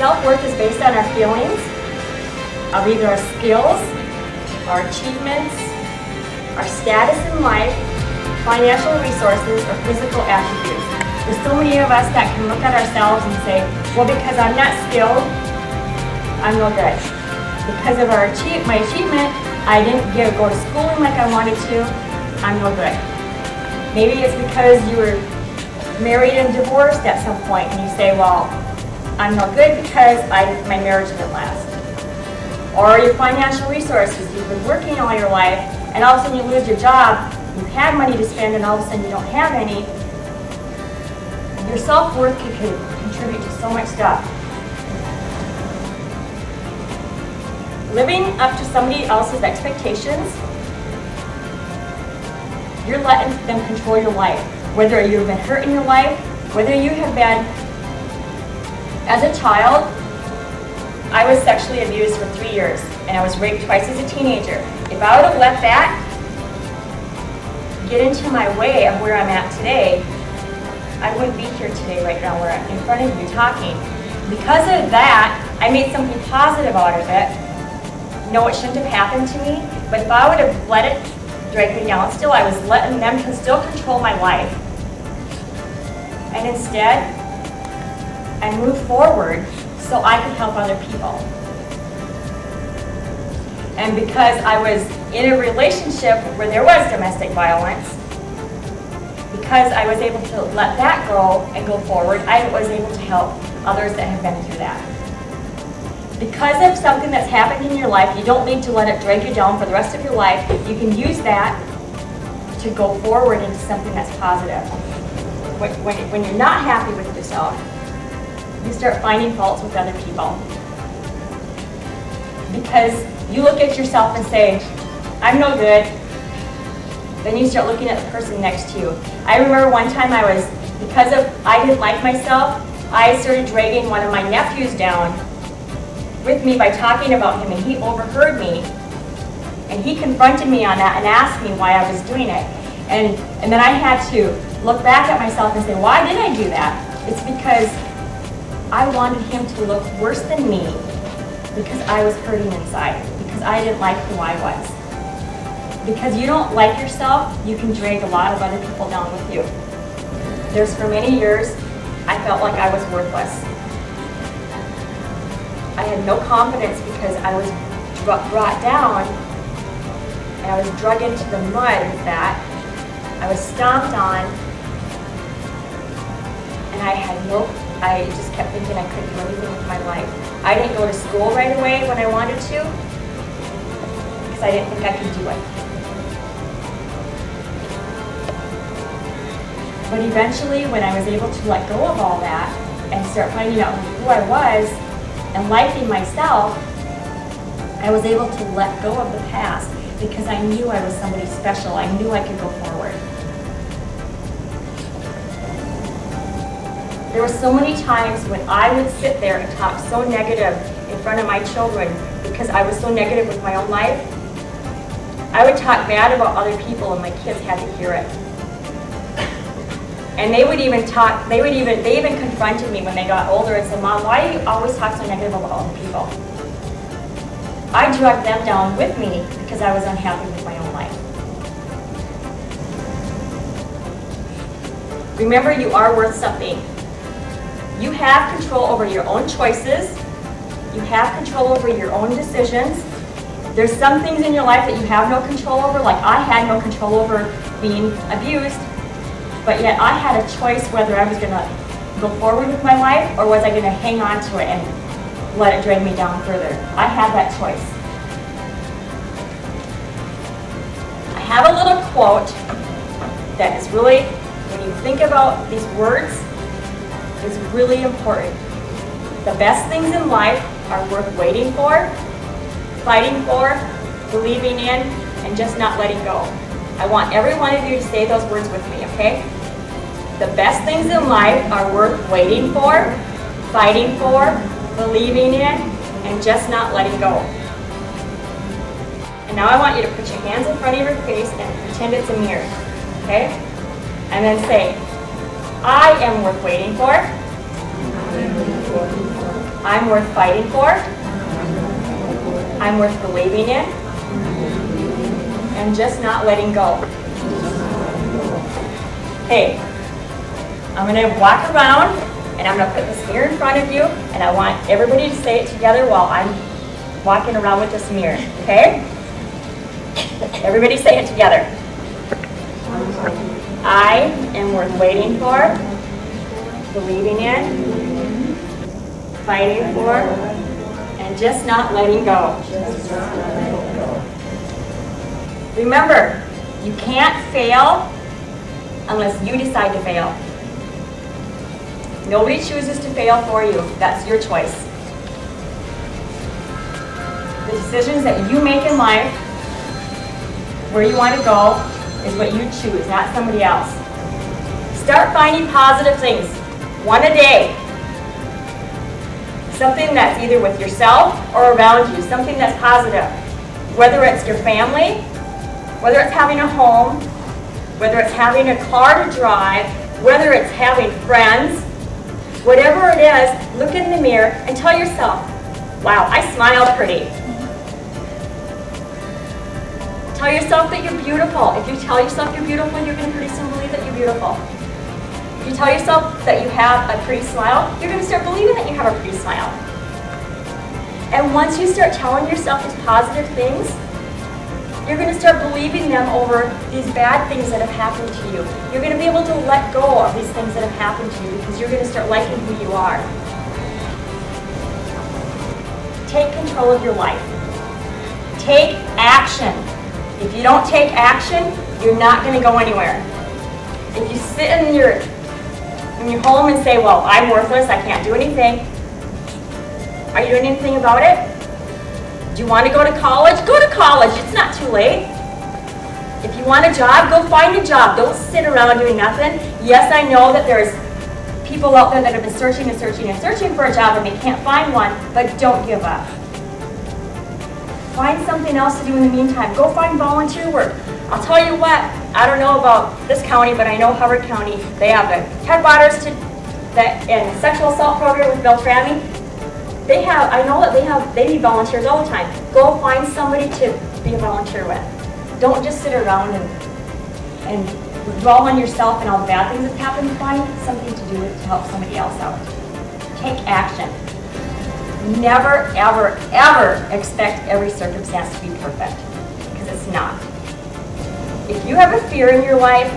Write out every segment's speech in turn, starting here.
self-worth is based on our feelings of either our skills, our achievements, our status in life, financial resources, or physical attributes. There's so many of us that can look at ourselves and say, well, because I'm not skilled, I'm no good. Because of my achievement, I didn't go to schooling like I wanted to, I'm no good. Maybe it's because you were married and divorced at some point and you say, well, I'm no good because my marriage didn't last. Or your financial resources, you've been working all your life and all of a sudden you lose your job, you had money to spend and all of a sudden you don't have any. Your self-worth could contribute to so much stuff. Living up to somebody else's expectations, you're letting them control your life. Whether you've been hurt in your life, whether you have been, as a child, I was sexually abused for 3 years and I was raped twice as a teenager. If I would have let that get into my way of where I'm at today, I wouldn't be here today right now where I'm in front of you talking. Because of that, I made something positive out of it. No, it shouldn't have happened to me, but if I would have let it drag me down, still I was letting them still control my life. And instead, I moved forward so I could help other people. And because I was in a relationship where there was domestic violence, because I was able to let that go and go forward, I was able to help others that have been through that. Because of something that's happened in your life, you don't need to let it drag you down for the rest of your life. You can use that to go forward into something that's positive. When you're not happy with yourself, you start finding faults with other people. Because you look at yourself and say, I'm no good. Then you start looking at the person next to you. I remember one time because I didn't like myself, I started dragging one of my nephews down with me by talking about him, and he overheard me. And he confronted me on that and asked me why I was doing it. And then I had to look back at myself and say, why did I do that? It's because I wanted him to look worse than me because I was hurting inside, because I didn't like who I was. Because you don't like yourself, you can drag a lot of other people down with you. For many years, I felt like I was worthless. I had no confidence because I was brought down and I was drug into the mud with that. I was stomped on and I just kept thinking I couldn't do anything with my life. I didn't go to school right away when I wanted to because I didn't think I could do it. But eventually, when I was able to let go of all that and start finding out who I was and liking myself, I was able to let go of the past because I knew I was somebody special. I knew I could go forward. There were so many times when I would sit there and talk so negative in front of my children because I was so negative with my own life. I would talk bad about other people and my kids had to hear it. And they even confronted me when they got older and said, Mom, why do you always talk so negative about other people? I dragged them down with me because I was unhappy with my own life. Remember, you are worth something. You have control over your own choices. You have control over your own decisions. There's some things in your life that you have no control over, like I had no control over being abused, but yet I had a choice whether I was going to go forward with my life or was I going to hang on to it and let it drag me down further. I had that choice. I have a little quote that is really, when you think about these words, is really important. The best things in life are worth waiting for, fighting for, believing in, and just not letting go. I want every one of you to say those words with me, okay? The best things in life are worth waiting for, fighting for, believing in, and just not letting go. And now I want you to put your hands in front of your face and pretend it's a mirror, okay? And then say, I am worth waiting for. I'm worth fighting for. I'm worth believing in. And just not letting go. Okay, I'm going to walk around and I'm going to put this mirror in front of you and I want everybody to say it together while I'm walking around with this mirror, okay? Everybody say it together. I am worth waiting for, believing in, fighting for, and just not letting go. Remember, you can't fail unless you decide to fail. Nobody chooses to fail for you. That's your choice. The decisions that you make in life, where you want to go, is what you choose, not somebody else. Start finding positive things, one a day. Something that's either with yourself or around you, something that's positive. Whether it's your family, whether it's having a home, whether it's having a car to drive, whether it's having friends, whatever it is, look in the mirror and tell yourself, wow, I smile pretty. Tell yourself that you're beautiful. If you tell yourself you're beautiful, you're going to pretty soon believe that you're beautiful. If you tell yourself that you have a pretty smile, you're going to start believing that you have a pretty smile. And once you start telling yourself these positive things, you're going to start believing them over these bad things that have happened to you. You're going to be able to let go of these things that have happened to you because you're going to start liking who you are. Take control of your life. Take action. If you don't take action, you're not going to go anywhere. If you sit in your home and say, well, I'm worthless, I can't do anything, are you doing anything about it? Do you want to go to college? Go to college. It's not too late. If you want a job, go find a job. Don't sit around doing nothing. Yes, I know that there's people out there that have been searching and searching and searching for a job and they can't find one, but don't give up. Find something else to do in the meantime. Go find volunteer work. I'll tell you what, I don't know about this county, but I know Howard County, they have the Headwaters and sexual assault program with Beltrami. I know that they need volunteers all the time. Go find somebody to be a volunteer with. Don't just sit around and dwell on yourself and all the bad things that happen. Find something to do to help somebody else out. Take action. Never, ever, ever expect every circumstance to be perfect, because it's not. If you have a fear in your life,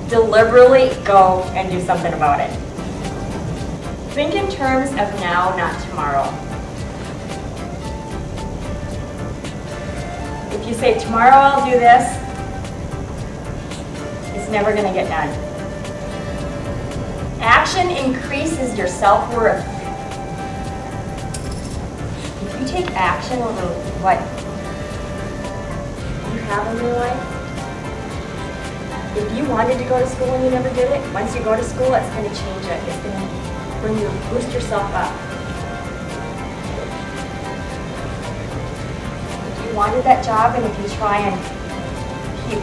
deliberately go and do something about it. Think in terms of now, not tomorrow. If you say, tomorrow I'll do this, it's never going to get done. Action increases your self-worth. If you take action over what you have in your life, if you wanted to go to school and you never did it, once you go to school, it's going to change it. It's going to boost yourself up. If you wanted that job and if you try and keep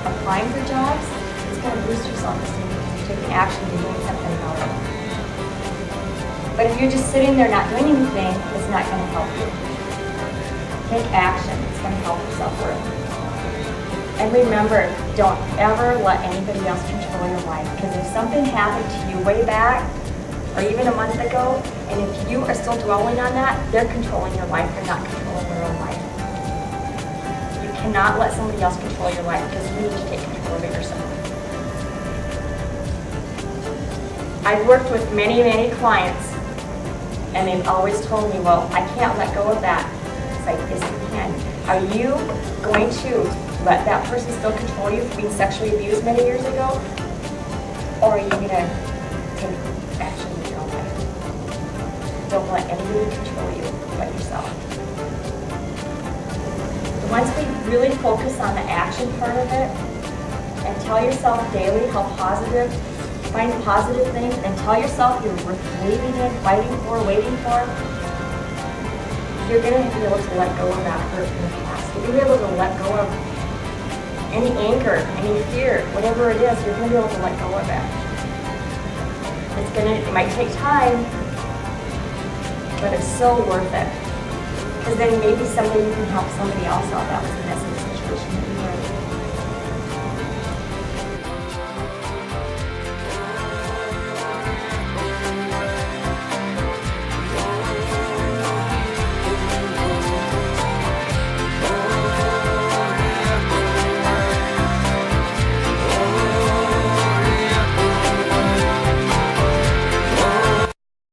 applying for jobs, it's going to boost your self-esteem because you're taking action and doing something about it. But if you're just sitting there not doing anything, it's not going to help you. Take action. It's going to help your self-worth. And remember, don't ever let anybody else control your life. Because if something happened to you way back, or even a month ago, and if you are still dwelling on that, they're controlling your life. They're not controlling their own life. You cannot let somebody else control your life because you need to take control of it yourself. I've worked with many, many clients, and they've always told me, well, I can't let go of that. It's like, yes, you can. Are you going to let that person still control you for being sexually abused many years ago? Or are you going to take action in your own life? Don't let anybody control you but yourself. Once we really focus on the action part of it and tell yourself daily how positive, find positive things and tell yourself you're worth believing in, fighting for, waiting for, you're going to be able to let go of that hurt in the past. You're going to be able to let go of any anger, any fear, whatever it is, you're going to be able to let go of it. It might take time, but it's so worth it. Because then maybe someday you can help somebody else out that was in that same situation that you were in.